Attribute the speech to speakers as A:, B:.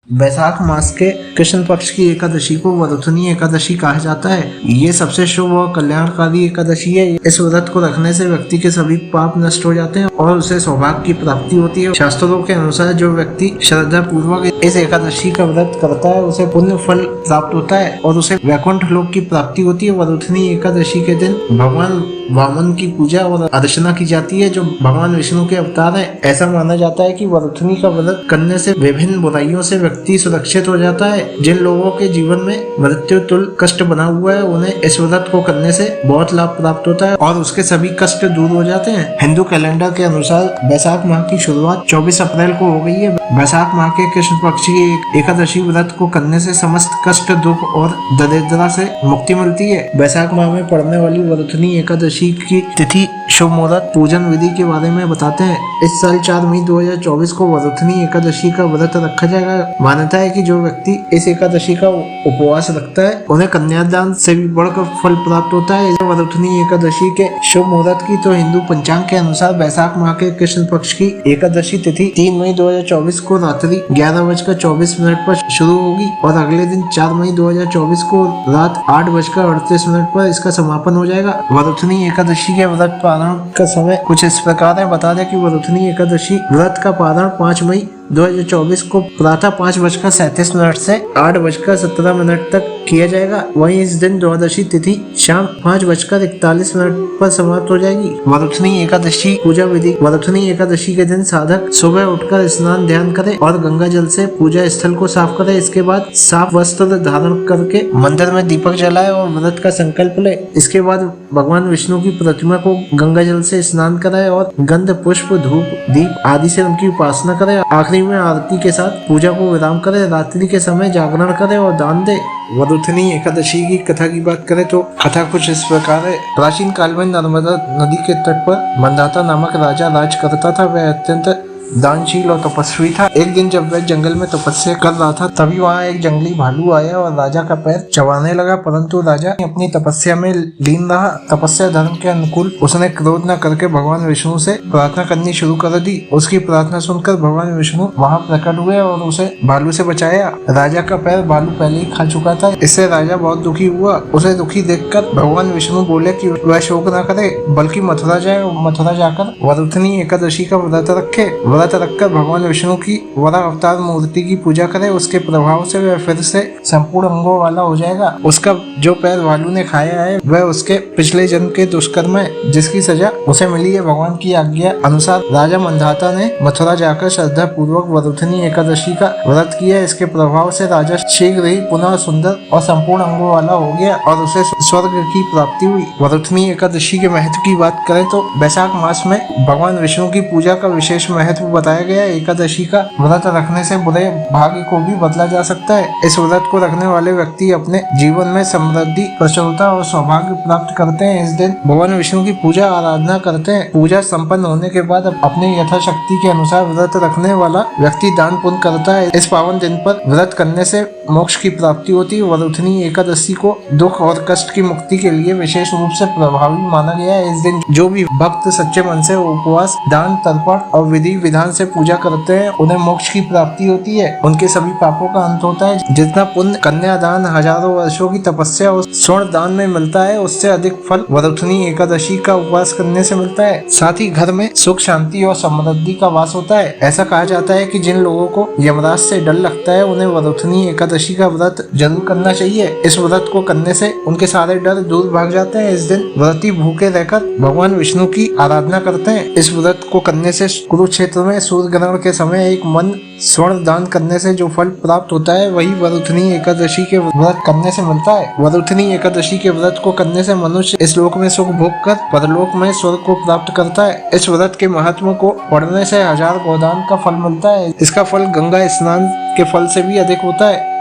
A: वैशाख मास के कृष्ण पक्ष की एकादशी को वरुथनी एकादशी कहा जाता है। ये सबसे शुभ और कल्याणकारी एकादशी है। इस व्रत को रखने से व्यक्ति के सभी पाप नष्ट हो जाते हैं और उसे सौभाग्य की प्राप्ति होती है। शास्त्रों के अनुसार जो व्यक्ति श्रद्धा पूर्वक इस एकादशी का व्रत करता है उसे पुण्य फल प्राप्त होता है और उसे वैकुंठ लोक की प्राप्ति होती है। वरुथनी एकादशी के दिन भगवान वामन की पूजा और अर्चना की जाती है जो भगवान विष्णु के अवतार है। ऐसा माना जाता है कि वरुथनी का व्रत करने से विभिन्न बुराइयों से व्यक्ति सुरक्षित हो जाता है। जिन लोगों के जीवन में मृत्यु तुल्य कष्ट बना हुआ है उन्हें इस व्रत को करने से बहुत लाभ प्राप्त होता है और उसके सभी कष्ट दूर हो जाते हैं। हिंदू कैलेंडर के अनुसार वैशाख माह की शुरुआत 24 अप्रैल को हो गई है। वैशाख माह के कृष्ण पक्ष की एकादशी व्रत को करने से समस्त कष्ट, दुख और दरिद्रता से मुक्ति मिलती है। वैशाख माह में पड़ने वाली वरुथनी एकादशी की तिथि, शुभ मुहूर्त, पूजन विधि के बारे में बताते हैं। इस साल 4 मई 2024 को वरुथनी एकादशी का व्रत रखा जाएगा। मान्यता है कि जो व्यक्ति इस एकादशी का उपवास रखता है उन्हें कन्यादान से भी बढ़कर फल प्राप्त होता है। वरुथनी एकादशी के शुभ मुहूर्त की तो हिंदू पंचांग के अनुसार वैशाख माह के कृष्ण पक्ष की एकादशी तिथि 3 मई 2024 को रात्रि 11:24 पर शुरू होगी और अगले दिन 4 मई 2024 को रात 8:38 पर इसका समापन हो जाएगा। वरुथनी एकादशी के व्रत पारण का समय कुछ इस प्रकार है। बता दें कि वरुथनी एकादशी व्रत का पारण 5 मई 2024 को प्रातः 5:37 से 8:17 तक किया जाएगा। वहीं इस दिन द्वादशी तिथि शाम 5:41 पर समाप्त हो जाएगी। वरुथनी एकादशी पूजा विधि। वरुथनी एकादशी के दिन साधक सुबह उठकर स्नान ध्यान करे और गंगा जल से पूजा स्थल को साफ करे। इसके बाद साफ वस्त्र धारण करके मंदिर में दीपक जलाए और व्रत का संकल्प ले। इसके बाद भगवान विष्णु की प्रतिमा को गंगा जल से स्नान कराए और गंध, पुष्प, धूप, दीप आदि से उनकी उपासना करे। आखिरी में आरती के साथ पूजा को विराम करे। रात्रि के समय जागरण करे और दान दे। वरुथनी एकादशी की कथा की बात करें तो कथा कुछ इस प्रकार है। प्राचीन काल में नर्मदा नदी के तट पर मंदाता नामक राजा राज करता था। वह अत्यंत दानशील और तपस्वी था। एक दिन जब वह जंगल में तपस्या कर रहा था तभी वहाँ एक जंगली भालू आया और राजा का पैर चबाने लगा, परंतु राजा अपनी तपस्या में लीन रहा। तपस्या धर्म के अनुकूल उसने क्रोध न करके भगवान विष्णु से प्रार्थना करनी शुरू कर दी। उसकी प्रार्थना सुनकर भगवान विष्णु वहाँ प्रकट हुए और उसे भालू से बचाया। राजा का पैर भालू पहले ही खा चुका था। इससे राजा बहुत दुखी हुआ। उसे दुखी देखकर भगवान विष्णु बोले कि वह शोक न करे बल्कि मथुरा जाए, मथुरा जाकर वरुथनी एकादशी का व्रत रखे। व्रत रखकर भगवान विष्णु की वरा अवतार मूर्ति की पूजा करे। उसके प्रभाव से वह फिर से संपूर्ण अंगों वाला हो जाएगा। उसका जो पैर भालू ने खाया है वह उसके पिछले जन्म के दुष्कर्म है जिसकी सजा उसे मिली है। भगवान की आज्ञा अनुसार राजा मंदाता ने मथुरा जाकर श्रद्धा पूर्वक वरुथनी एकादशी का व्रत किया। इसके प्रभाव से राजा शीघ्र ही पुनः सुंदर और संपूर्ण अंगों वाला हो गया और उसे स्वर्ग की प्राप्ति हुई। वरुथनी एकादशी के महत्व की बात करें तो वैशाख मास में भगवान विष्णु की पूजा का विशेष महत्व बताया गया। एकादशी का व्रत रखने से बुरे भाग्य को भी बदला जा सकता है। इस व्रत को रखने वाले व्यक्ति अपने जीवन में समृद्धि, प्रसन्नता और सौभाग्य प्राप्त करते हैं। इस दिन भगवान विष्णु की पूजा आराधना करते हैं। पूजा संपन्न होने के बाद अपने यथाशक्ति के अनुसार व्रत रखने वाला व्यक्ति दान पुण्य करता है। इस पावन दिन पर व्रत करने से मोक्ष की प्राप्ति होती है। वरुथनी एकादशी को दुख और कष्ट की मुक्ति के लिए विशेष रूप से प्रभावी माना गया है। इस दिन जो भी भक्त सच्चे मन से उपवास, दान, तर्पण और विधि विधान से पूजा करते हैं उन्हें मोक्ष की प्राप्ति होती है। उनके सभी पापों का अंत होता है। जितना पुण्य कन्यादान, हजारों वर्षों की तपस्या और स्वर्ण दान में मिलता है उससे अधिक फल वरुथनी एकादशी का उपवास करने से मिलता है। साथ ही घर में सुख, शांति और समृद्धि का वास होता है। ऐसा कहा जाता है कि जिन लोगों को यमराज से डर लगता है उन्हें वरुथनी एकादशी का व्रत जरूर करना चाहिए। इस व्रत को करने से उनके सारे डर दूर भाग जाते हैं। इस दिन व्रती भूखे रहकर भगवान विष्णु की आराधना करते हैं। इस व्रत को करने से कुरुक्षेत्र में सूर्य ग्रहण के समय एक मन स्वर्ण दान करने से जो फल प्राप्त होता है वही वरुथनी एकादशी के व्रत करने से मिलता है। वरुथनी एकादशी के व्रत को करने से मनुष्य इस लोक में सुख भोग कर परलोक में स्वर्ग को प्राप्त करता है। इस व्रत के महत्व को पढ़ने से 1000 गोदान का फल मिलता है। इसका फल गंगा स्नान के फल से भी अधिक होता है।